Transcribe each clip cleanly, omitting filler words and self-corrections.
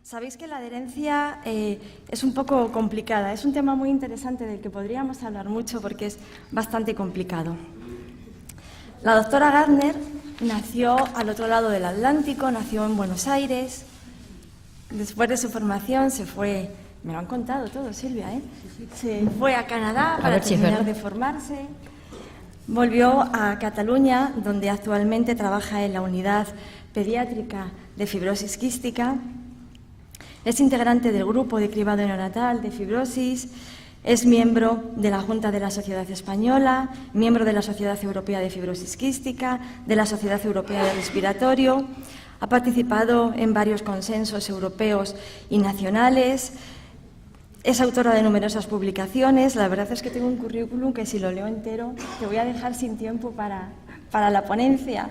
Sabéis que la adherencia es un poco complicada, es un tema muy interesante del que podríamos hablar mucho porque es bastante complicado. La doctora Gardner nació al otro lado del Atlántico, nació en Buenos Aires. Después de su formación se fue, me lo han contado todo, Silvia, se fue a Canadá para terminar de formarse. Volvió a Cataluña, donde actualmente trabaja en la unidad pediátrica de fibrosis quística. Es integrante del grupo de cribado neonatal de fibrosis, es miembro de la Junta de la Sociedad Española, miembro de la Sociedad Europea de Fibrosis Quística, de la Sociedad Europea de Respiratorio, ha participado en varios consensos europeos y nacionales, es autora de numerosas publicaciones. La verdad es que tengo un currículum que, si lo leo entero, te voy a dejar sin tiempo para la ponencia.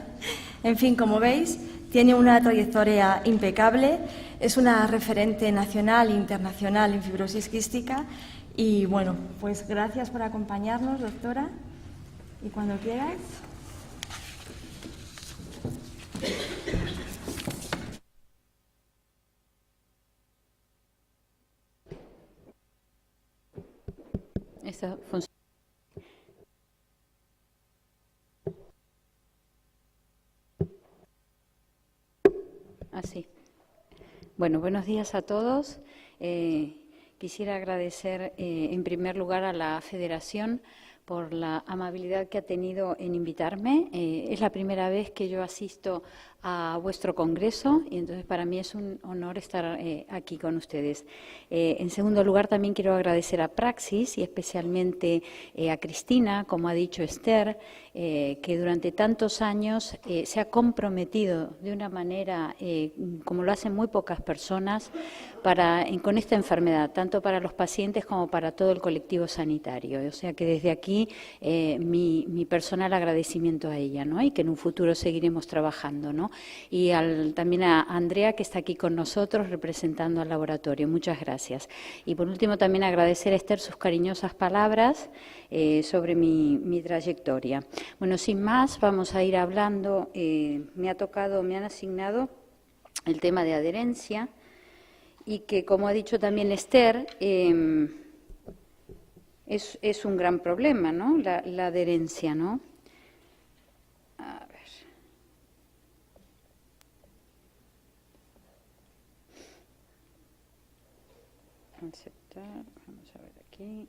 En fin, como veis, tiene una trayectoria impecable, es una referente nacional e internacional en fibrosis quística y, bueno, pues gracias por acompañarnos, doctora, y cuando quieras. Esta funciona. Así. Bueno, buenos días a todos. Quisiera agradecer en primer lugar a la Federación por la amabilidad que ha tenido en invitarme. Es la primera vez que yo asisto a vuestro congreso y entonces para mí es un honor estar aquí con ustedes. En segundo lugar, también quiero agradecer a Praxis y especialmente a Cristina, como ha dicho Esther, que durante tantos años se ha comprometido de una manera, como lo hacen muy pocas personas, con esta enfermedad, tanto para los pacientes como para todo el colectivo sanitario. O sea que desde aquí mi personal agradecimiento a ella, ¿no? Y que en un futuro seguiremos trabajando, ¿no? Y también a Andrea, que está aquí con nosotros representando al laboratorio. Muchas gracias. Y por último también agradecer a Esther sus cariñosas palabras sobre mi trayectoria. Bueno, sin más, vamos a ir hablando. Me han asignado el tema de adherencia y que, como ha dicho también Esther, es un gran problema, ¿no? La adherencia, ¿no? A ver. Aceptar, vamos a ver aquí.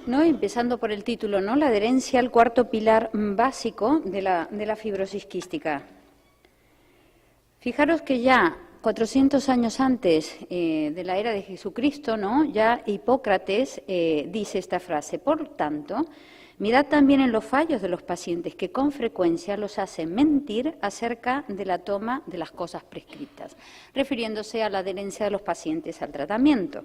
¿No? Empezando por el título, ¿no? La adherencia al cuarto pilar básico de la fibrosis quística. Fijaros que ya 400 años antes de la era de Jesucristo, ¿no? Ya Hipócrates dice esta frase: por tanto, mirad también en los fallos de los pacientes, que con frecuencia los hacen mentir acerca de la toma de las cosas prescritas, refiriéndose a la adherencia de los pacientes al tratamiento.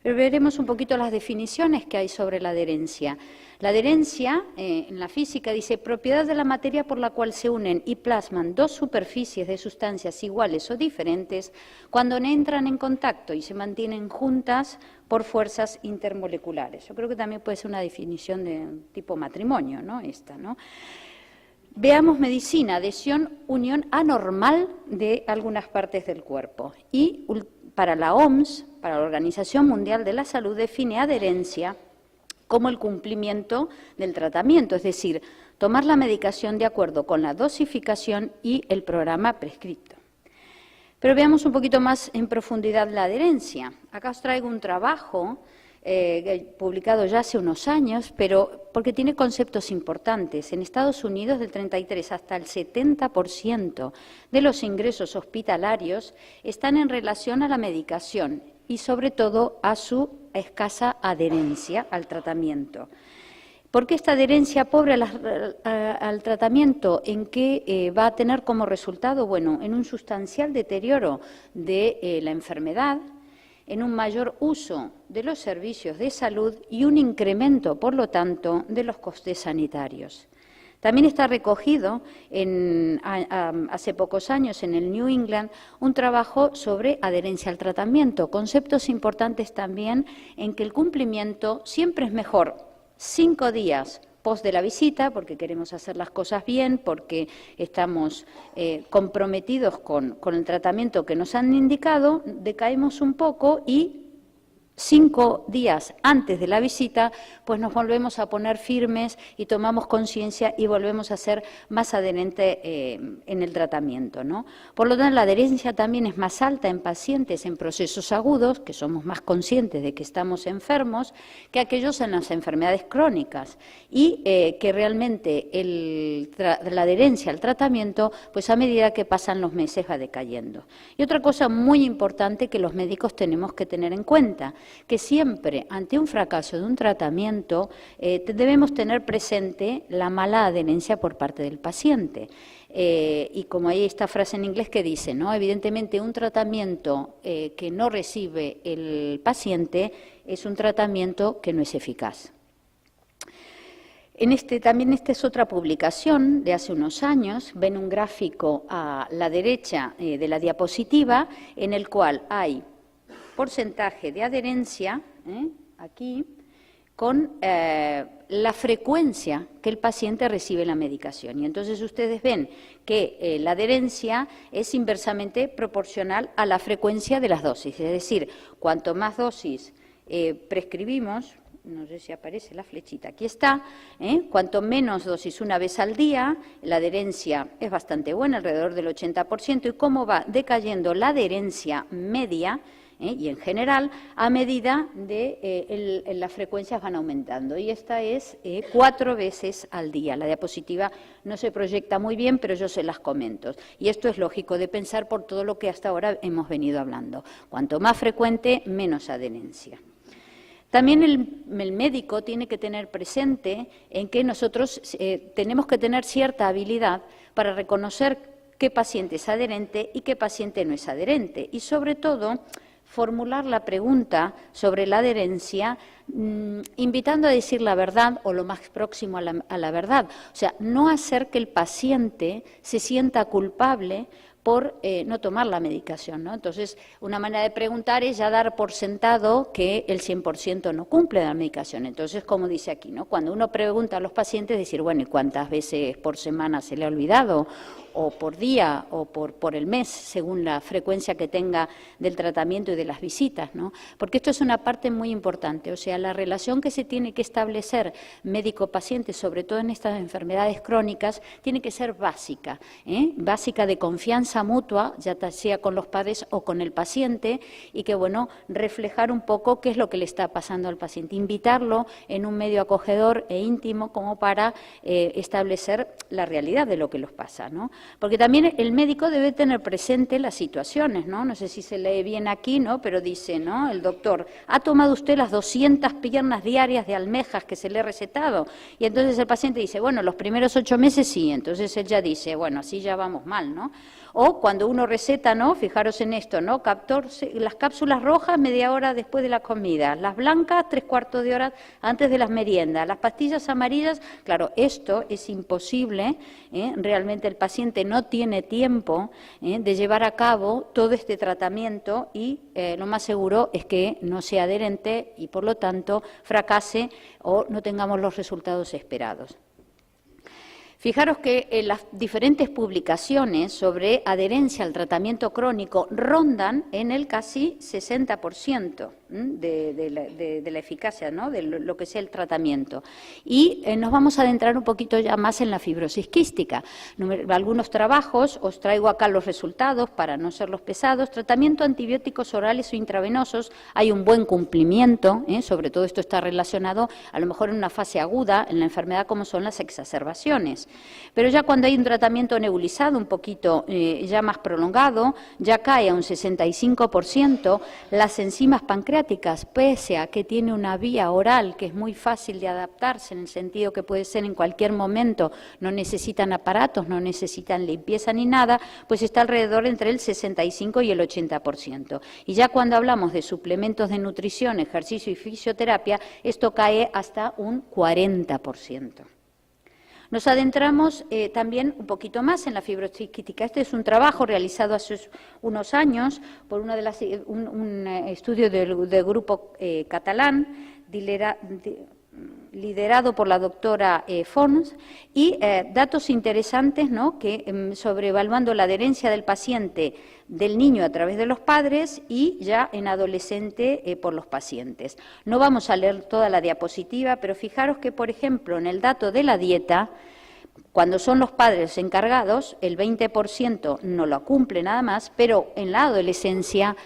Pero veremos un poquito las definiciones que hay sobre la adherencia. La adherencia, en la física, dice: propiedad de la materia por la cual se unen y plasman dos superficies de sustancias iguales o diferentes cuando no entran en contacto y se mantienen juntas por fuerzas intermoleculares. Yo creo que también puede ser una definición de tipo matrimonio, ¿no? Esta, ¿no? Veamos medicina: adhesión, unión anormal de algunas partes del cuerpo. Y para la OMS, para la Organización Mundial de la Salud, define adherencia como el cumplimiento del tratamiento, es decir, tomar la medicación de acuerdo con la dosificación y el programa prescrito. Pero veamos un poquito más en profundidad la adherencia. Acá os traigo un trabajo publicado ya hace unos años, pero porque tiene conceptos importantes. En Estados Unidos, del 33 hasta el 70% de los ingresos hospitalarios están en relación a la medicación y, sobre todo, a su escasa adherencia al tratamiento. ¿Por qué esta adherencia pobre al tratamiento? ¿En qué va a tener como resultado? Bueno, en un sustancial deterioro de la enfermedad, en un mayor uso de los servicios de salud y un incremento, por lo tanto, de los costes sanitarios. También está recogido hace pocos años en el New England un trabajo sobre adherencia al tratamiento, conceptos importantes también en que el cumplimiento siempre es mejor 5 días post de la visita, porque queremos hacer las cosas bien, porque estamos comprometidos con el tratamiento que nos han indicado, decaemos un poco y 5 días antes de la visita, pues nos volvemos a poner firmes y tomamos conciencia y volvemos a ser más adherentes en el tratamiento, ¿no? Por lo tanto, la adherencia también es más alta en pacientes en procesos agudos, que somos más conscientes de que estamos enfermos, que aquellos en las enfermedades crónicas, y que realmente la adherencia al tratamiento, pues a medida que pasan los meses va decayendo. Y otra cosa muy importante que los médicos tenemos que tener en cuenta, que siempre ante un fracaso de un tratamiento debemos tener presente la mala adherencia por parte del paciente. Y como hay esta frase en inglés que dice, ¿no? Evidentemente un tratamiento que no recibe el paciente es un tratamiento que no es eficaz. También esta es otra publicación de hace unos años. Ven un gráfico a la derecha de la diapositiva en el cual hay porcentaje de adherencia, aquí, con la frecuencia que el paciente recibe la medicación. Y entonces ustedes ven que la adherencia es inversamente proporcional a la frecuencia de las dosis. Es decir, cuanto más dosis prescribimos, no sé si aparece la flechita, aquí está, cuanto menos dosis una vez al día, la adherencia es bastante buena, alrededor del 80%, y cómo va decayendo la adherencia media, y en general, a medida de las frecuencias van aumentando. Y esta es 4 veces al día. La diapositiva no se proyecta muy bien, pero yo se las comento. Y esto es lógico de pensar por todo lo que hasta ahora hemos venido hablando. Cuanto más frecuente, menos adherencia. También el médico tiene que tener presente en que nosotros tenemos que tener cierta habilidad para reconocer qué paciente es adherente y qué paciente no es adherente. Y sobre todo, formular la pregunta sobre la adherencia invitando a decir la verdad o lo más próximo a la verdad. O sea, no hacer que el paciente se sienta culpable por no tomar la medicación, ¿no? Entonces, una manera de preguntar es ya dar por sentado que el 100% no cumple la medicación. Entonces, como dice aquí, ¿no? Cuando uno pregunta a los pacientes, decir, bueno, ¿y cuántas veces por semana se le ha olvidado? O por día, o por el mes, según la frecuencia que tenga del tratamiento y de las visitas, ¿no? Porque esto es una parte muy importante, o sea, la relación que se tiene que establecer médico-paciente, sobre todo en estas enfermedades crónicas, tiene que ser básica, básica de confianza mutua, ya sea con los padres o con el paciente, y que, bueno, reflejar un poco qué es lo que le está pasando al paciente, invitarlo en un medio acogedor e íntimo como para establecer la realidad de lo que los pasa, ¿no? Porque también el médico debe tener presente las situaciones, ¿no? No sé si se lee bien aquí, ¿no? Pero dice, ¿no? El doctor, ¿ha tomado usted las 200 piernas diarias de almejas que se le ha recetado? Y entonces el paciente dice, bueno, los primeros 8 meses sí. Entonces él ya dice, bueno, así ya vamos mal, ¿no? O cuando uno receta, ¿no? Fijaros en esto, ¿no? Las cápsulas rojas media hora después de la comida, las blancas 3/4 de hora antes de las meriendas, las pastillas amarillas, claro, esto es imposible, realmente el paciente no tiene tiempo de llevar a cabo todo este tratamiento y lo más seguro es que no sea adherente y por lo tanto fracase o no tengamos los resultados esperados. Fijaros que las diferentes publicaciones sobre adherencia al tratamiento crónico rondan en el casi 60% de la eficacia, ¿no? De lo que sea el tratamiento. Y nos vamos a adentrar un poquito ya más en la fibrosis quística. Algunos trabajos, os traigo acá los resultados para no ser los pesados. Tratamiento antibióticos orales o intravenosos, hay un buen cumplimiento, sobre todo esto está relacionado a lo mejor en una fase aguda en la enfermedad como son las exacerbaciones. Pero ya cuando hay un tratamiento nebulizado un poquito ya más prolongado, ya cae a un 65%, las enzimas pancreáticas, pese a que tiene una vía oral que es muy fácil de adaptarse en el sentido que puede ser en cualquier momento, no necesitan aparatos, no necesitan limpieza ni nada, pues está alrededor entre el 65 y el 80%. Y ya cuando hablamos de suplementos de nutrición, ejercicio y fisioterapia, esto cae hasta un 40%. Nos adentramos también un poquito más en la fibrosis quística. Este es un trabajo realizado hace unos años por un estudio del grupo catalán, liderado por la doctora Fons, y datos interesantes, ¿no?, que sobre evaluando la adherencia del paciente del niño a través de los padres y ya en adolescente por los pacientes. No vamos a leer toda la diapositiva, pero fijaros que, por ejemplo, en el dato de la dieta, cuando son los padres encargados, el 20% no lo cumple nada más, pero en la adolescencia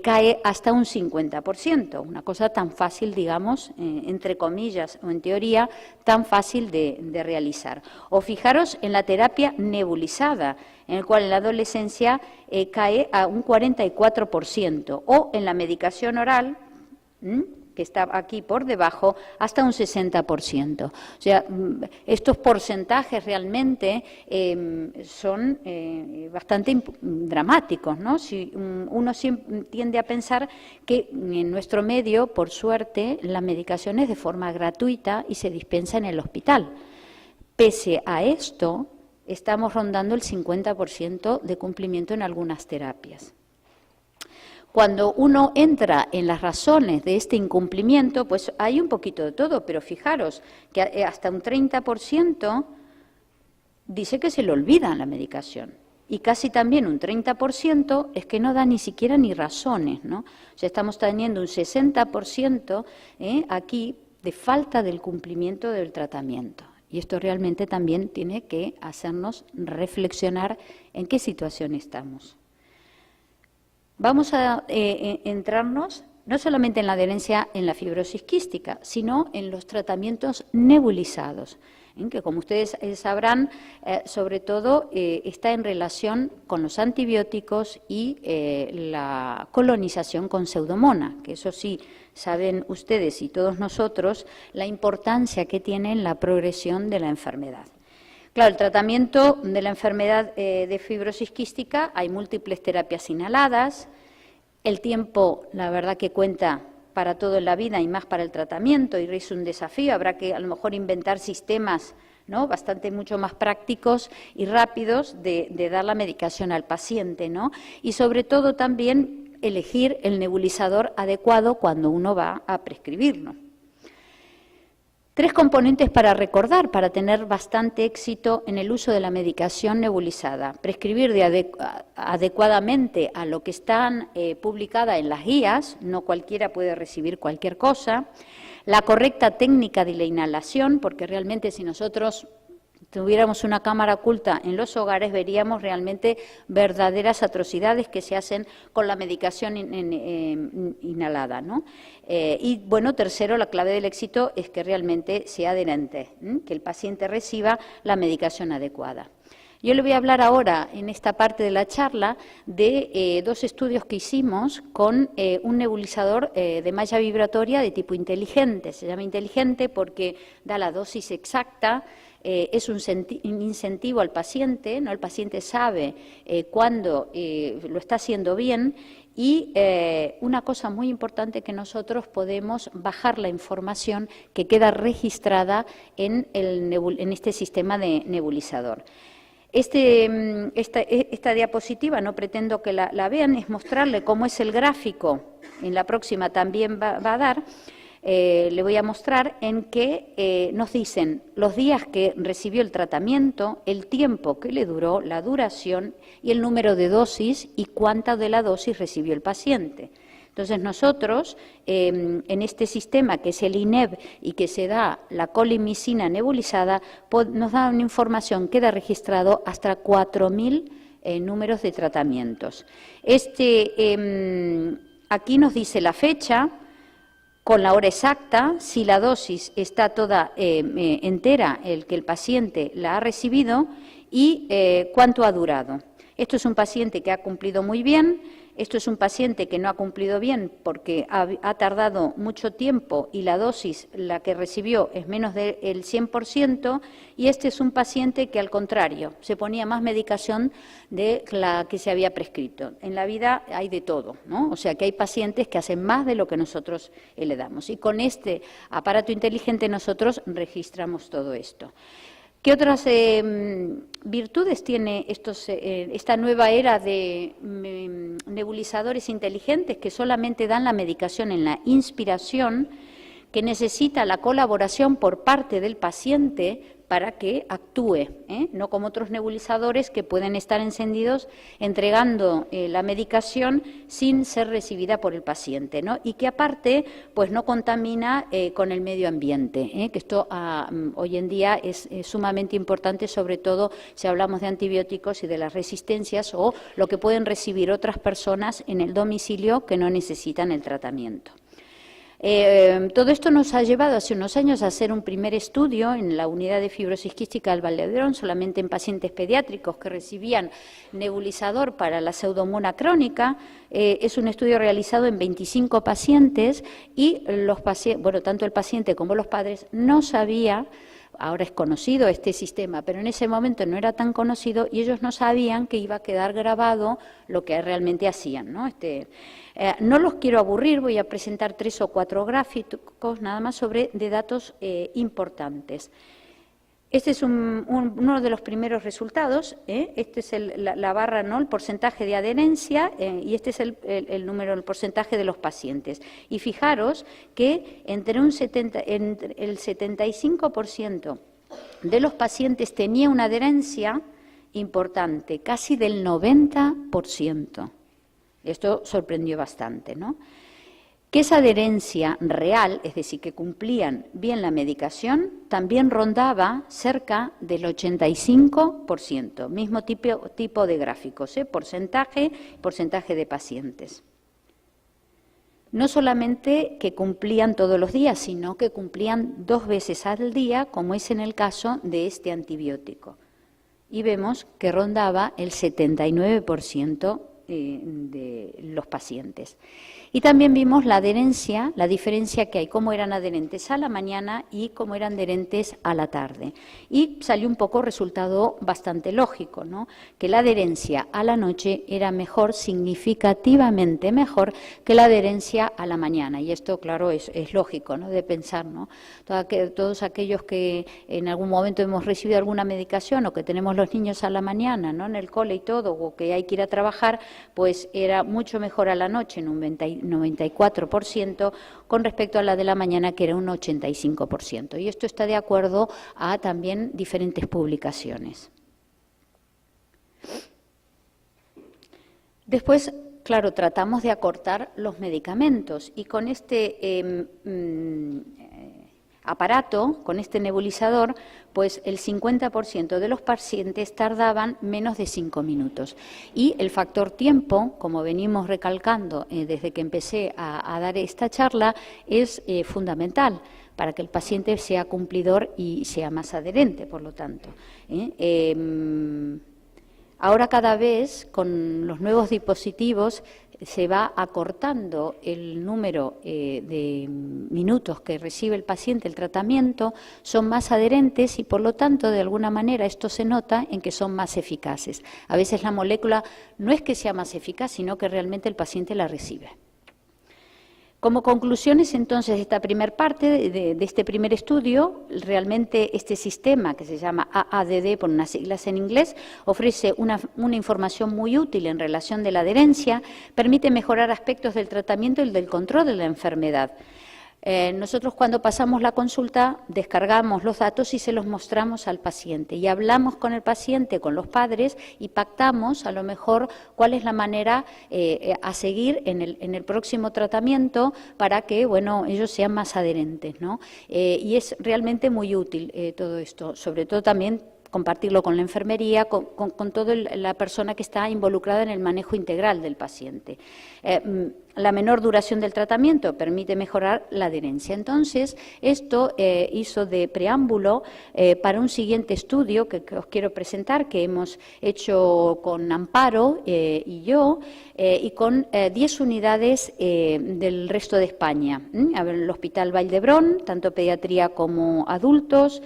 cae hasta un 50%, una cosa tan fácil, digamos, entre comillas, o en teoría, tan fácil de realizar. O fijaros en la terapia nebulizada, en el cual en la adolescencia cae a un 44%, o en la medicación oral, que está aquí por debajo, hasta un 60%. O sea, estos porcentajes realmente son bastante dramáticos, ¿no? Si uno tiende a pensar que en nuestro medio, por suerte, la medicación es de forma gratuita y se dispensa en el hospital. Pese a esto, estamos rondando el 50% de cumplimiento en algunas terapias. Cuando uno entra en las razones de este incumplimiento, pues hay un poquito de todo, pero fijaros que hasta un 30% dice que se le olvida la medicación. Y casi también un 30% es que no da ni siquiera ni razones, ¿no? O sea, estamos teniendo un 60% aquí de falta del cumplimiento del tratamiento. Y esto realmente también tiene que hacernos reflexionar en qué situación estamos. Vamos a entrarnos no solamente en la adherencia en la fibrosis quística, sino en los tratamientos nebulizados, que como ustedes sabrán, sobre todo está en relación con los antibióticos y la colonización con Pseudomonas, que eso sí saben ustedes y todos nosotros la importancia que tiene en la progresión de la enfermedad. Claro, el tratamiento de la enfermedad de fibrosis quística, hay múltiples terapias inhaladas, el tiempo, la verdad que cuenta para todo en la vida y más para el tratamiento, y es un desafío, habrá que a lo mejor inventar sistemas, ¿no?, bastante mucho más prácticos y rápidos de dar la medicación al paciente, ¿no? Y sobre todo también elegir el nebulizador adecuado cuando uno va a prescribirlo. 3 componentes para recordar, para tener bastante éxito en el uso de la medicación nebulizada. Prescribir adecuadamente a lo que está publicada en las guías, no cualquiera puede recibir cualquier cosa. La correcta técnica de la inhalación, porque realmente si nosotros tuviéramos una cámara oculta en los hogares, veríamos realmente verdaderas atrocidades que se hacen con la medicación inhalada, ¿no? Y bueno, tercero, la clave del éxito es que realmente sea adherente, que el paciente reciba la medicación adecuada. Yo le voy a hablar ahora, en esta parte de la charla, de 2 estudios que hicimos con un nebulizador de malla vibratoria de tipo inteligente. Se llama inteligente porque da la dosis exacta, es un incentivo al paciente, ¿no? El paciente sabe cuándo lo está haciendo bien, y una cosa muy importante, que nosotros podemos bajar la información que queda registrada en este sistema de nebulizador. Esta diapositiva, no pretendo que la vean, es mostrarle cómo es el gráfico, en la próxima también va a dar. Le voy a mostrar en que nos dicen los días que recibió el tratamiento, el tiempo que le duró, la duración y el número de dosis y cuánta de la dosis recibió el paciente. Entonces nosotros, en este sistema que es el INEB y que se da la colimicina nebulizada, nos da una información, queda registrado hasta 4.000 números de tratamientos. Aquí nos dice la fecha, con la hora exacta, si la dosis está toda entera, que el paciente la ha recibido, y cuánto ha durado. Esto es un paciente que ha cumplido muy bien, esto es un paciente que no ha cumplido bien porque ha tardado mucho tiempo y la dosis, la que recibió, es menos del 100%, y este es un paciente que, al contrario, se ponía más medicación de la que se había prescrito. En la vida hay de todo, ¿no? O sea que hay pacientes que hacen más de lo que nosotros le damos. Y con este aparato inteligente nosotros registramos todo esto. ¿Qué otras virtudes tiene esta nueva era de nebulizadores inteligentes que solamente dan la medicación en la inspiración? que necesita la colaboración por parte del paciente para que actúe, no como otros nebulizadores que pueden estar encendidos entregando la medicación sin ser recibida por el paciente, ¿no? Y que aparte pues no contamina con el medio ambiente, que esto hoy en día es sumamente importante, sobre todo si hablamos de antibióticos y de las resistencias o lo que pueden recibir otras personas en el domicilio que no necesitan el tratamiento. Todo esto nos ha llevado hace unos años a hacer un primer estudio en la unidad de fibrosis quística del Vall d'Hebron, solamente en pacientes pediátricos que recibían nebulizador para la pseudomonas crónica. Es un estudio realizado en 25 pacientes y los pacientes, bueno, tanto el paciente como los padres no sabían. Ahora es conocido este sistema, pero en ese momento no era tan conocido y ellos no sabían que iba a quedar grabado lo que realmente hacían, ¿no? No los quiero aburrir, voy a presentar 3 o 4 gráficos nada más de datos importantes. Este es uno de los primeros resultados, este es la barra, ¿no?, el porcentaje de adherencia, y este es el número, el porcentaje de los pacientes. Y fijaros que entre el 75% de los pacientes tenía una adherencia importante, casi del 90%. Esto sorprendió bastante, ¿no? Que esa adherencia real, es decir, que cumplían bien la medicación, también rondaba cerca del 85%, mismo tipo de gráficos, porcentaje de pacientes. No solamente que cumplían todos los días, sino que cumplían 2 veces al día, como es en el caso de este antibiótico. Y vemos que rondaba el 79% de los pacientes. Y también vimos la adherencia, la diferencia que hay, cómo eran adherentes a la mañana y cómo eran adherentes a la tarde. Y salió un poco resultado bastante lógico, ¿no? Que la adherencia a la noche era mejor, significativamente mejor que la adherencia a la mañana. Y esto, claro, es lógico, ¿no?, de pensar, ¿no? Todos aquellos que en algún momento hemos recibido alguna medicación o que tenemos los niños a la mañana, ¿no?, en el cole y todo, o que hay que ir a trabajar, pues era mucho mejor a la noche, en un 94%, con respecto a la de la mañana, que era un 85%. Y esto está de acuerdo a también diferentes publicaciones. Después, claro, tratamos de acortar los medicamentos y con este aparato, con este nebulizador, pues el 50% de los pacientes tardaban menos de 5 minutos. Y el factor tiempo, como venimos recalcando desde que empecé a dar esta charla, es fundamental para que el paciente sea cumplidor y sea más adherente, por lo tanto. Ahora cada vez, con los nuevos dispositivos, se va acortando el número de minutos que recibe el paciente el tratamiento, son más adherentes y, por lo tanto, de alguna manera esto se nota en que son más eficaces. A veces la molécula no es que sea más eficaz, sino que realmente el paciente la recibe. Como conclusiones, entonces, de esta primera parte, de este primer estudio, realmente este sistema, que se llama AADD por unas siglas en inglés, ofrece una información muy útil en relación de la adherencia, permite mejorar aspectos del tratamiento y del control de la enfermedad. Nosotros, cuando pasamos la consulta, descargamos los datos y se los mostramos al paciente y hablamos con el paciente, con los padres, y pactamos a lo mejor cuál es la manera a seguir en el próximo tratamiento para que, bueno, ellos sean más adherentes, ¿no? Y es realmente muy útil todo esto, sobre todo también compartirlo con la enfermería, con toda la persona que está involucrada en el manejo integral del paciente. La menor duración del tratamiento permite mejorar la adherencia. Entonces, esto hizo de preámbulo para un siguiente estudio que os quiero presentar, que hemos hecho con Amparo y yo, y con 10 unidades del resto de España. El Hospital Vall d'Hebron, tanto pediatría como adultos,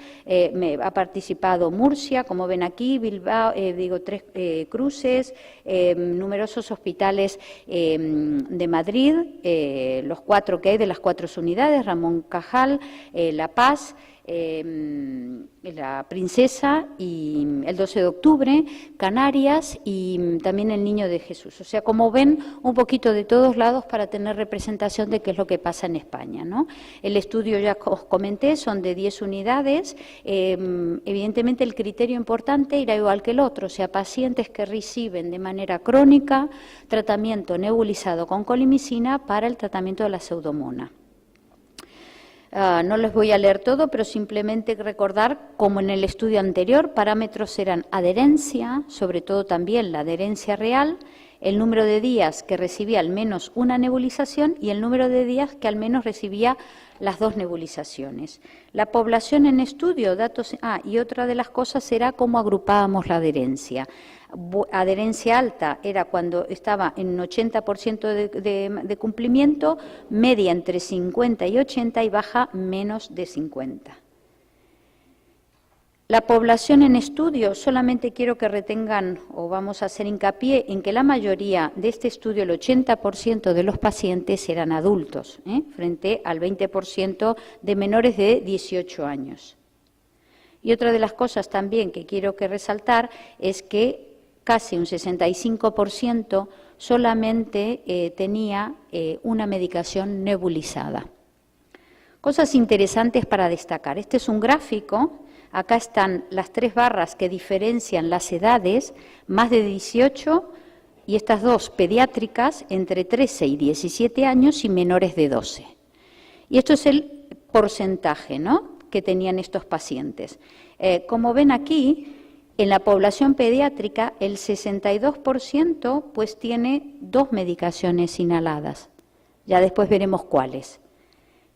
ha participado Murcia, como ven aquí, Bilbao, 3 cruces, numerosos hospitales de Madrid, los 4 que hay de las 4 unidades, Ramón Cajal, La Paz, la Princesa y el 12 de octubre, Canarias y también el Niño de Jesús. O sea, como ven, un poquito de todos lados para tener representación de qué es lo que pasa en España, ¿no? El estudio, ya os comenté, son de 10 unidades. Evidentemente el criterio importante irá igual que el otro, o sea, pacientes que reciben de manera crónica tratamiento nebulizado con colimicina para el tratamiento de la pseudomonas. No les voy a leer todo, pero simplemente recordar, como en el estudio anterior, parámetros eran adherencia, sobre todo también la adherencia real, el número de días que recibía al menos una nebulización y el número de días que al menos recibía las 2 nebulizaciones. La población en estudio, datos... y otra de las cosas era cómo agrupábamos la adherencia. Adherencia alta era cuando estaba en 80% de cumplimiento, media entre 50 y 80 y baja menos de 50. La población en estudio, solamente quiero que retengan o vamos a hacer hincapié en que la mayoría de este estudio, el 80% de los pacientes eran adultos, frente al 20% de menores de 18 años. Y otra de las cosas también que quiero que resaltar es que casi un 65% solamente tenía una medicación nebulizada. Cosas interesantes para destacar. Este es un gráfico. Acá están las 3 barras que diferencian las edades, más de 18 y estas 2 pediátricas entre 13 y 17 años y menores de 12. Y esto es el porcentaje, ¿no?, que tenían estos pacientes. Como ven aquí, en la población pediátrica el 62% pues tiene 2 medicaciones inhaladas. Ya después veremos cuáles.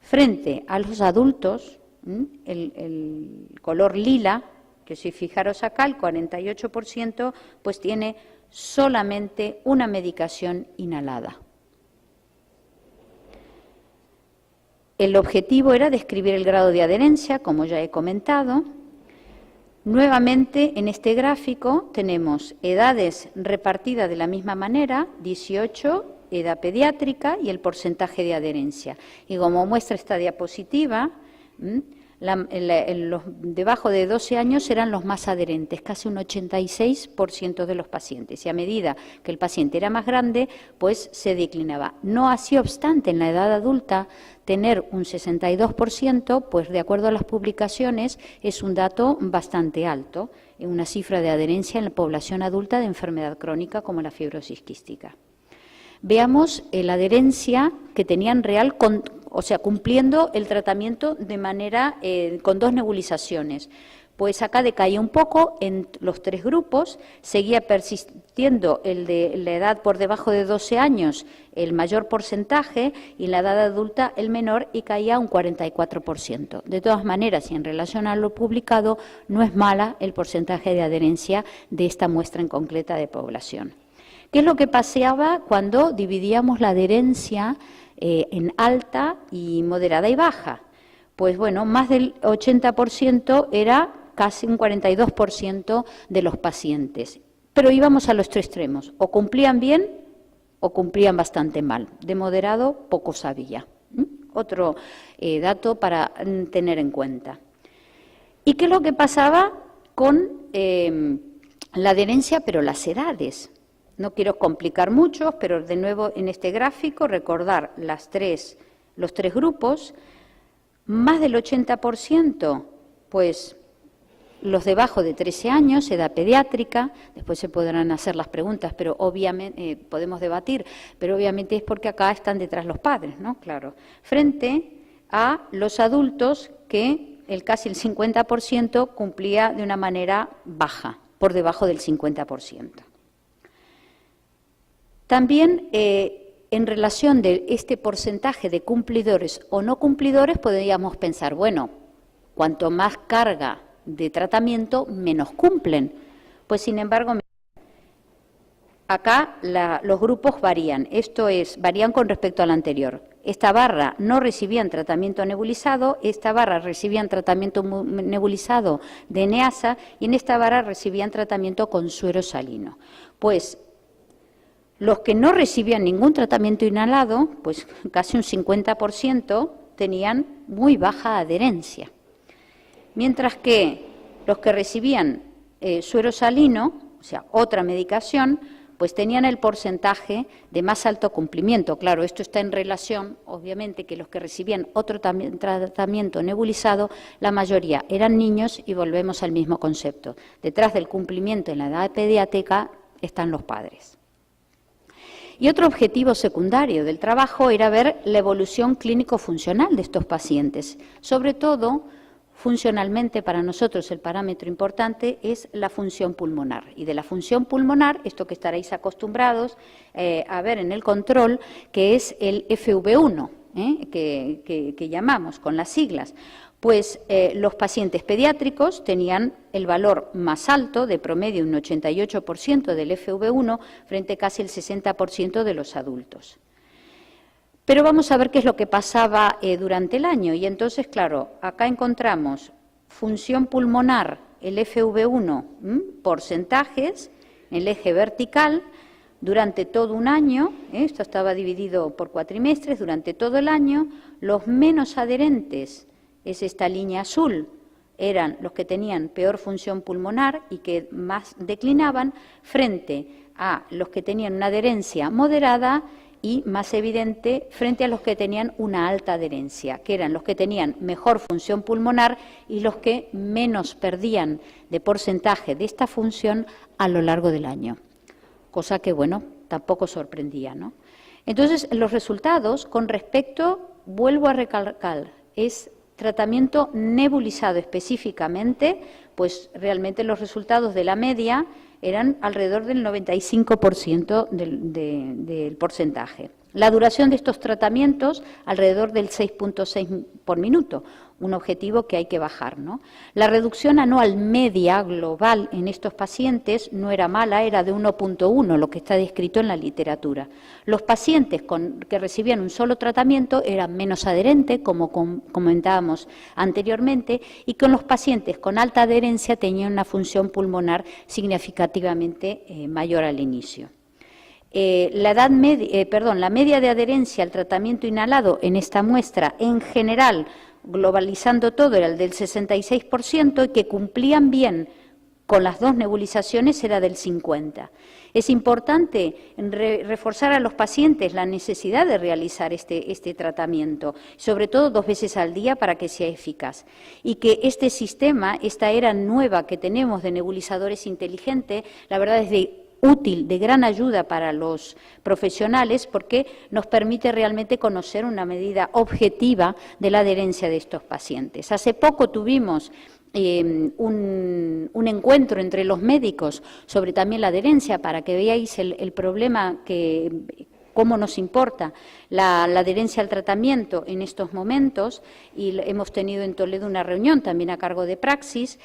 Frente a los adultos, el color lila, que si fijaros acá, el 48% pues tiene solamente una medicación inhalada. El objetivo era describir el grado de adherencia, como ya he comentado. Nuevamente, en este gráfico tenemos edades repartidas de la misma manera, 18, edad pediátrica y el porcentaje de adherencia. Y como muestra esta diapositiva, los debajo de 12 años eran los más adherentes, casi un 86% de los pacientes. Y a medida que el paciente era más grande, pues se declinaba. No así obstante, en la edad adulta, tener un 62%, pues de acuerdo a las publicaciones, es un dato bastante alto, una cifra de adherencia en la población adulta de enfermedad crónica como la fibrosis quística. Veamos la adherencia que tenían real, cumpliendo el tratamiento de manera con 2 nebulizaciones. Pues acá decaía un poco en los 3 grupos, seguía persistiendo el de la edad por debajo de 12 años, el mayor porcentaje, y la edad adulta el menor, y caía un 44%. De todas maneras, y en relación a lo publicado, no es mala el porcentaje de adherencia de esta muestra en concreta de población. ¿Qué es lo que pasaba cuando dividíamos la adherencia en alta y moderada y baja? Pues bueno, más del 80% era casi un 42% de los pacientes. Pero íbamos a los 3 extremos, o cumplían bien o cumplían bastante mal. De moderado, poco sabía. Otro dato para tener en cuenta. ¿Y qué es lo que pasaba con la adherencia, pero las edades? No quiero complicar mucho, pero de nuevo en este gráfico recordar los 3 grupos. Más del 80%, pues los debajo de 13 años, edad pediátrica, después se podrán hacer las preguntas, pero obviamente podemos debatir, pero obviamente es porque acá están detrás los padres, ¿no? Claro. Frente a los adultos que casi el 50% cumplía de una manera baja, por debajo del 50%. También en relación de este porcentaje de cumplidores o no cumplidores, podríamos pensar, bueno, cuanto más carga de tratamiento, menos cumplen. Pues, sin embargo, acá los grupos varían. Esto es, varían con respecto al anterior. Esta barra no recibían tratamiento nebulizado, esta barra recibían tratamiento nebulizado de Neasa y en esta barra recibían tratamiento con suero salino. Pues, los que no recibían ningún tratamiento inhalado, pues casi un 50% tenían muy baja adherencia. mientras que los que recibían suero salino, o sea, otra medicación, pues tenían el porcentaje de más alto cumplimiento. Claro, esto está en relación, obviamente, que los que recibían otro tratamiento nebulizado, la mayoría eran niños y volvemos al mismo concepto. Detrás del cumplimiento en la edad pediátrica están los padres. Y otro objetivo secundario del trabajo era ver la evolución clínico-funcional de estos pacientes. Sobre todo, funcionalmente para nosotros el parámetro importante es la función pulmonar. Y de la función pulmonar, esto que estaréis acostumbrados a ver en el control, que es el FV1, que llamamos con las siglas. Pues los pacientes pediátricos tenían el valor más alto, de promedio un 88% del FV1, frente a casi el 60% de los adultos. Pero vamos a ver qué es lo que pasaba durante el año. Y entonces, claro, acá encontramos función pulmonar, el FV1, porcentajes, en el eje vertical, durante todo un año, esto estaba dividido por cuatrimestres, durante todo el año, los menos adherentes, es esta línea azul, eran los que tenían peor función pulmonar y que más declinaban, frente a los que tenían una adherencia moderada y más evidente frente a los que tenían una alta adherencia, que eran los que tenían mejor función pulmonar y los que menos perdían de porcentaje de esta función a lo largo del año. Cosa que, bueno, tampoco sorprendía, ¿no? Entonces, los resultados con respecto, vuelvo a recalcar, es tratamiento nebulizado específicamente, pues realmente los resultados de la media eran alrededor del 95% del porcentaje. La duración de estos tratamientos, alrededor del 6.6 por minuto, un objetivo que hay que bajar, ¿no? La reducción anual media global en estos pacientes no era mala, era de 1.1, lo que está descrito en la literatura. Los pacientes que recibían un solo tratamiento eran menos adherentes, como comentábamos anteriormente, y con los pacientes con alta adherencia tenían una función pulmonar significativamente mayor al inicio. La media de adherencia al tratamiento inhalado en esta muestra, en general, globalizando todo, era el del 66% y que cumplían bien con las dos nebulizaciones era del 50%. Es importante reforzar a los pacientes la necesidad de realizar este tratamiento, sobre todo 2 veces al día para que sea eficaz. Y que este sistema, esta era nueva que tenemos de nebulizadores inteligentes, la verdad es útil, de gran ayuda para los profesionales porque nos permite realmente conocer una medida objetiva de la adherencia de estos pacientes. Hace poco tuvimos un encuentro entre los médicos sobre también la adherencia para que veáis el problema cómo nos importa la adherencia al tratamiento en estos momentos y hemos tenido en Toledo una reunión también a cargo de Praxis.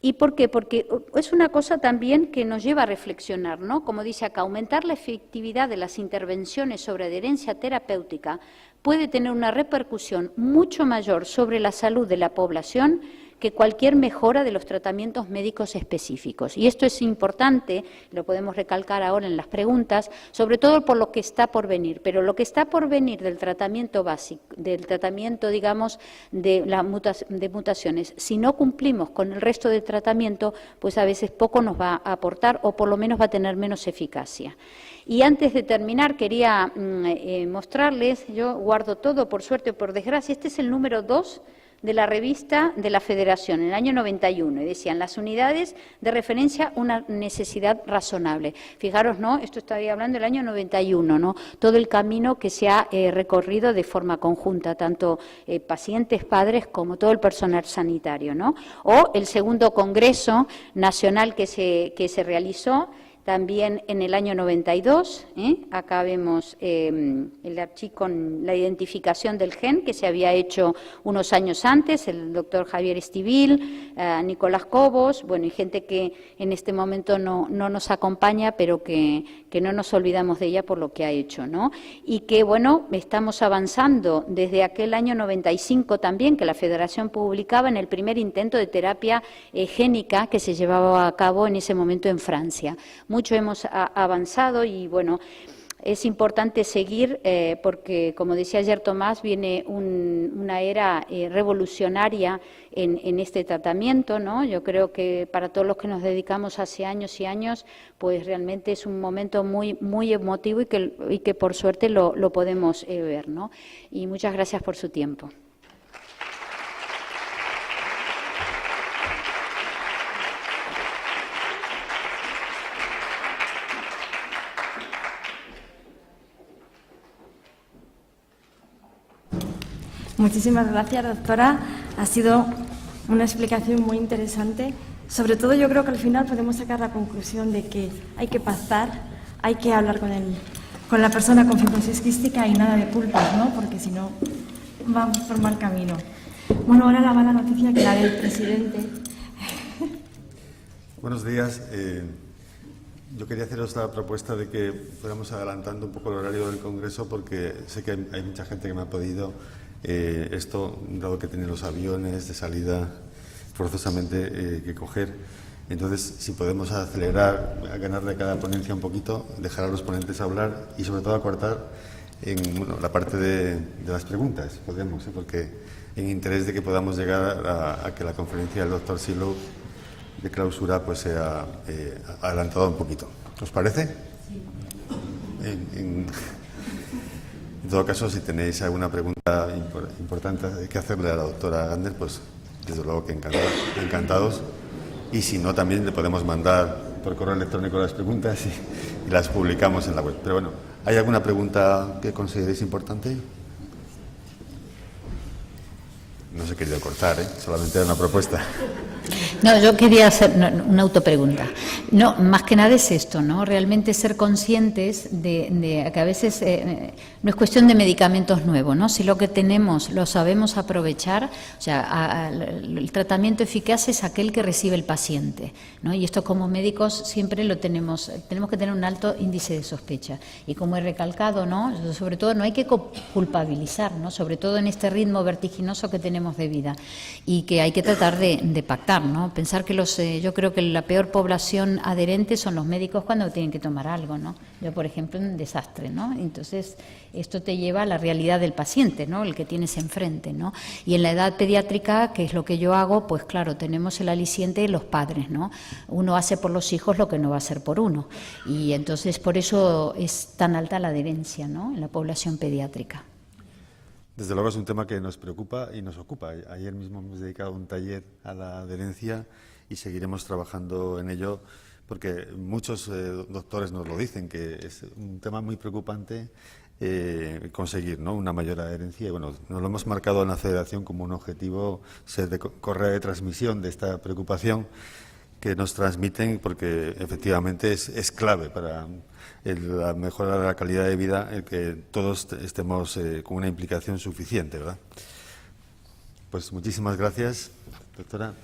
¿Y por qué? Porque es una cosa también que nos lleva a reflexionar, ¿no? Como dice acá, aumentar la efectividad de las intervenciones sobre adherencia terapéutica puede tener una repercusión mucho mayor sobre la salud de la población que cualquier mejora de los tratamientos médicos específicos. Y esto es importante, lo podemos recalcar ahora en las preguntas, sobre todo por lo que está por venir. Pero lo que está por venir del tratamiento básico, del tratamiento, digamos, de mutaciones, si no cumplimos con el resto del tratamiento, pues a veces poco nos va a aportar o por lo menos va a tener menos eficacia. Y antes de terminar, quería mostrarles, yo guardo todo, por suerte o por desgracia, este es el número 2 de la revista de la Federación, en el año 91, y decían, las unidades de referencia, una necesidad razonable. Fijaros, ¿no? Esto estaría hablando del año 91, ¿no? Todo el camino que se ha recorrido de forma conjunta, tanto pacientes, padres, como todo el personal sanitario, ¿no? O el segundo Congreso Nacional que se realizó, también en el año 92, acá vemos el archivo con la identificación del gen que se había hecho unos años antes, el doctor Javier Estivil, Nicolás Cobos, bueno, y gente que en este momento no nos acompaña, pero que no nos olvidamos de ella por lo que ha hecho, ¿no? Y que, bueno, estamos avanzando desde aquel año 95 también, que la Federación publicaba en el primer intento de terapia génica que se llevaba a cabo en ese momento en Francia. Mucho hemos avanzado y, bueno, es importante seguir porque, como decía ayer Tomás, viene una era revolucionaria en este tratamiento, ¿no? Yo creo que para todos los que nos dedicamos hace años y años, pues realmente es un momento muy, muy emotivo y que por suerte lo podemos ver, ¿no? Y muchas gracias por su tiempo. Muchísimas gracias, doctora. Ha sido una explicación muy interesante. Sobre todo, yo creo que al final podemos sacar la conclusión de que hay que pactar, hay que hablar con la persona con fibrosis quística y nada de culpas, ¿no? Porque si no, vamos por mal camino. Bueno, ahora la mala noticia que la del presidente. Buenos días. Yo quería haceros la propuesta de que fuéramos adelantando un poco el horario del Congreso porque sé que hay mucha gente que me ha pedido esto, dado que tienen los aviones de salida forzosamente que coger. Entonces, si podemos acelerar, ganarle a cada ponencia un poquito, dejar a los ponentes hablar y sobre todo acortar en la parte de las preguntas, podemos, porque en interés de que podamos llegar a que la conferencia del doctor Silo de clausura pues sea adelantada un poquito. ¿Os parece? Sí. En todo caso, si tenéis alguna pregunta importante que hacerle a la doctora Gardner, pues desde luego que encantados. Y si no, también le podemos mandar por correo electrónico las preguntas y las publicamos en la web. Pero bueno, ¿hay alguna pregunta que consideréis importante? No se he querido cortar, solamente era una propuesta. No, yo quería hacer una autopregunta. No, más que nada es esto, ¿no? Realmente ser conscientes de que a veces no es cuestión de medicamentos nuevos, ¿no? Si lo que tenemos lo sabemos aprovechar, o sea, el tratamiento eficaz es aquel que recibe el paciente, ¿no? Y esto como médicos siempre lo tenemos que tener un alto índice de sospecha. Y como he recalcado, ¿no? Sobre todo no hay que culpabilizar, ¿no? Sobre todo en este ritmo vertiginoso que tenemos de vida y que hay que tratar de pactar, ¿no? Pensar que yo creo que la peor población adherente son los médicos cuando tienen que tomar algo, ¿no? Yo, por ejemplo, un desastre, ¿no? Entonces, esto te lleva a la realidad del paciente, ¿no? El que tienes enfrente, ¿no? Y en la edad pediátrica, que es lo que yo hago, pues claro, tenemos el aliciente de los padres, ¿no? Uno hace por los hijos lo que no va a hacer por uno. Y entonces, por eso es tan alta la adherencia, ¿no? En la población pediátrica. Desde luego es un tema que nos preocupa y nos ocupa. Ayer mismo hemos dedicado un taller a la adherencia y seguiremos trabajando en ello porque muchos doctores nos lo dicen, que es un tema muy preocupante conseguir, ¿no? Una mayor adherencia. Y bueno, nos lo hemos marcado en la Federación como un objetivo, ser de correa de transmisión de esta preocupación que nos transmiten, porque efectivamente es clave para la mejora de la calidad de vida el que todos estemos con una implicación suficiente, ¿verdad? Pues muchísimas gracias, doctora.